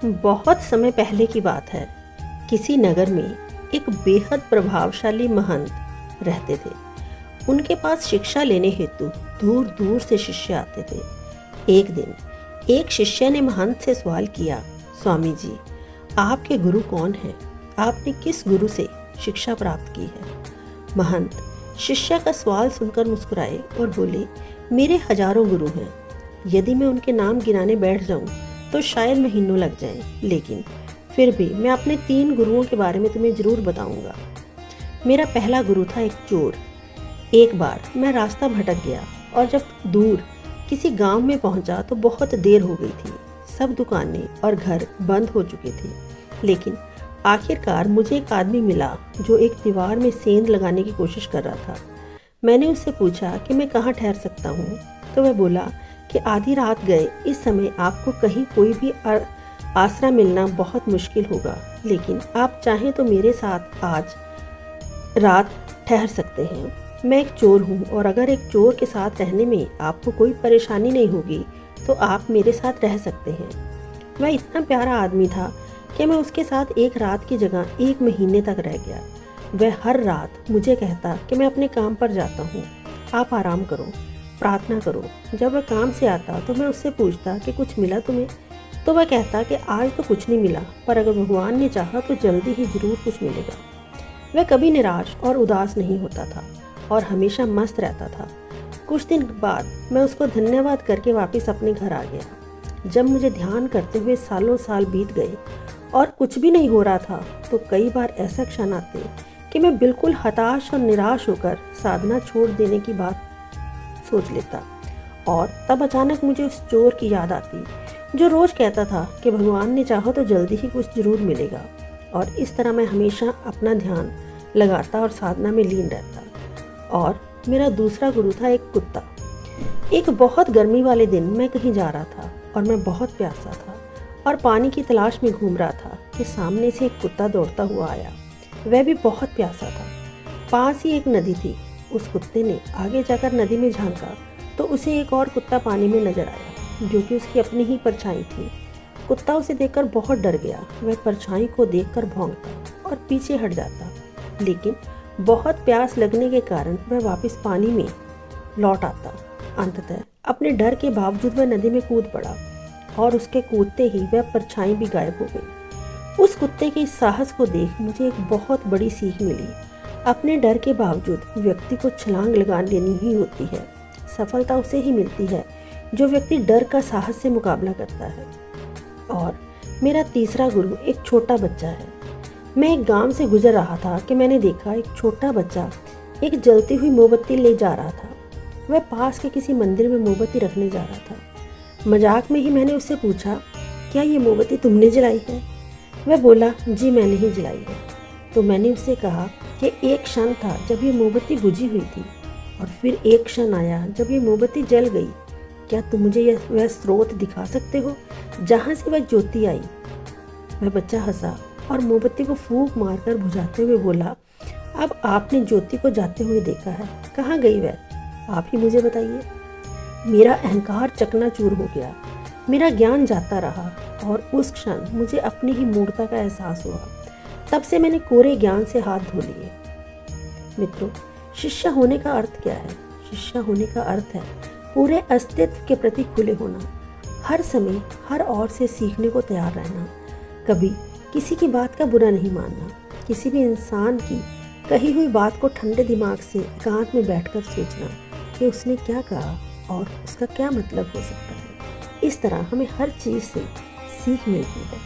बहुत समय पहले की बात है। किसी नगर में एक बेहद प्रभावशाली महंत रहते थे। उनके पास शिक्षा लेने हेतु दूर दूर से शिष्य आते थे। एक दिन एक शिष्य ने महंत से सवाल किया, स्वामी जी, आपके गुरु कौन हैं? आपने किस गुरु से शिक्षा प्राप्त की है? महंत शिष्य का सवाल सुनकर मुस्कुराए और बोले, मेरे हजारों गुरु हैं। यदि मैं उनके नाम गिनाने बैठ जाऊं तो शायद महीनों लग जाएं, लेकिन फिर भी मैं अपने 3 गुरुओं के बारे में तुम्हें जरूर बताऊंगा। मेरा पहला गुरु था एक चोर। एक बार मैं रास्ता भटक गया और जब दूर किसी गांव में पहुंचा तो बहुत देर हो गई थी। सब दुकानें और घर बंद हो चुके थे, लेकिन आखिरकार मुझे एक आदमी मिला जो एक दीवार में सेंध लगाने की कोशिश कर रहा था। मैंने उससे पूछा कि मैं कहाँ ठहर सकता हूँ, तो वह बोला कि आधी रात गए इस समय आपको कहीं कोई भी आसरा मिलना बहुत मुश्किल होगा, लेकिन आप चाहें तो मेरे साथ आज रात ठहर सकते हैं। मैं एक चोर हूँ और अगर एक चोर के साथ रहने में आपको कोई परेशानी नहीं होगी तो आप मेरे साथ रह सकते हैं। वह इतना प्यारा आदमी था कि मैं उसके साथ एक रात की जगह 1 महीने तक रह गया। वह हर रात मुझे कहता कि मैं अपने काम पर जाता हूँ, आप आराम करो, प्रार्थना करो। जब वह काम से आता तो मैं उससे पूछता कि कुछ मिला तुम्हें? तो वह कहता कि आज तो कुछ नहीं मिला, पर अगर भगवान ने चाहा तो जल्दी ही जरूर कुछ मिलेगा। वह कभी निराश और उदास नहीं होता था और हमेशा मस्त रहता था। कुछ दिन बाद मैं उसको धन्यवाद करके वापस अपने घर आ गया। जब मुझे ध्यान करते हुए सालों साल बीत गए और कुछ भी नहीं हो रहा था, तो कई बार ऐसा क्षण आते कि मैं बिल्कुल हताश और निराश होकर साधना छोड़ देने की बात सोच लेता, और तब अचानक मुझे उस चोर की याद आती जो रोज कहता था कि भगवान ने चाहा तो जल्दी ही कुछ जरूर मिलेगा। और इस तरह मैं हमेशा अपना ध्यान लगाता और साधना में लीन रहता। और मेरा दूसरा गुरु था एक कुत्ता। एक बहुत गर्मी वाले दिन मैं कहीं जा रहा था और मैं बहुत प्यासा था और पानी की तलाश में घूम रहा था कि सामने से एक कुत्ता दौड़ता हुआ आया। वह भी बहुत प्यासा था। पास ही एक नदी थी। उस कुत्ते ने आगे जाकर नदी में झांका तो उसे एक और कुत्ता पानी में नजर आया, जो कि उसकी अपनी ही परछाई थी। कुत्ता उसे देखकर बहुत डर गया। वह परछाई को देखकर भौंकता और पीछे हट जाता, लेकिन बहुत प्यास लगने के कारण वह वापस पानी में लौट आता। अंततः अपने डर के बावजूद वह नदी में कूद पड़ा और उसके कूदते ही वह परछाई भी गायब हो गई। उस कुत्ते के इस साहस को देख मुझे एक बहुत बड़ी सीख मिली। अपने डर के बावजूद व्यक्ति को छलांग लगा लेनी ही होती है। सफलता उसे ही मिलती है जो व्यक्ति डर का साहस से मुकाबला करता है। और मेरा तीसरा गुरु एक छोटा बच्चा है। मैं एक गांव से गुजर रहा था कि मैंने देखा एक छोटा बच्चा एक जलती हुई मोमबत्ती ले जा रहा था। वह पास के किसी मंदिर में मोमबत्ती रखने जा रहा था। मजाक में ही मैंने उससे पूछा, क्या ये मोमबत्ती तुमने जलाई है? वह बोला, जी मैंने ही जलाई है। तो मैंने उससे कहा कि एक क्षण था जब ये मोमबत्ती बुझी हुई थी और फिर एक क्षण आया जब ये मोमबत्ती जल गई। क्या तुम मुझे वह स्रोत दिखा सकते हो जहाँ से वह ज्योति आई? वह बच्चा हंसा और मोमबत्ती को फूंक मारकर बुझाते हुए बोला, अब आपने ज्योति को जाते हुए देखा है, कहाँ गई वह? आप ही मुझे बताइए। मेरा अहंकार चकनाचूर हो गया। मेरा ज्ञान जाता रहा और उस क्षण मुझे अपनी ही मूर्खता का एहसास हुआ। तब से मैंने कोरे ज्ञान से हाथ धो लिए। मित्रों, शिष्य होने का अर्थ क्या है? शिष्य होने का अर्थ है पूरे अस्तित्व के प्रति खुले होना, हर समय हर ओर से सीखने को तैयार रहना, कभी किसी की बात का बुरा नहीं मानना, किसी भी इंसान की कही हुई बात को ठंडे दिमाग से एकांत में बैठकर सोचना कि उसने क्या कहा और उसका क्या मतलब हो सकता है। इस तरह हमें हर चीज़ से सीख मिलती है।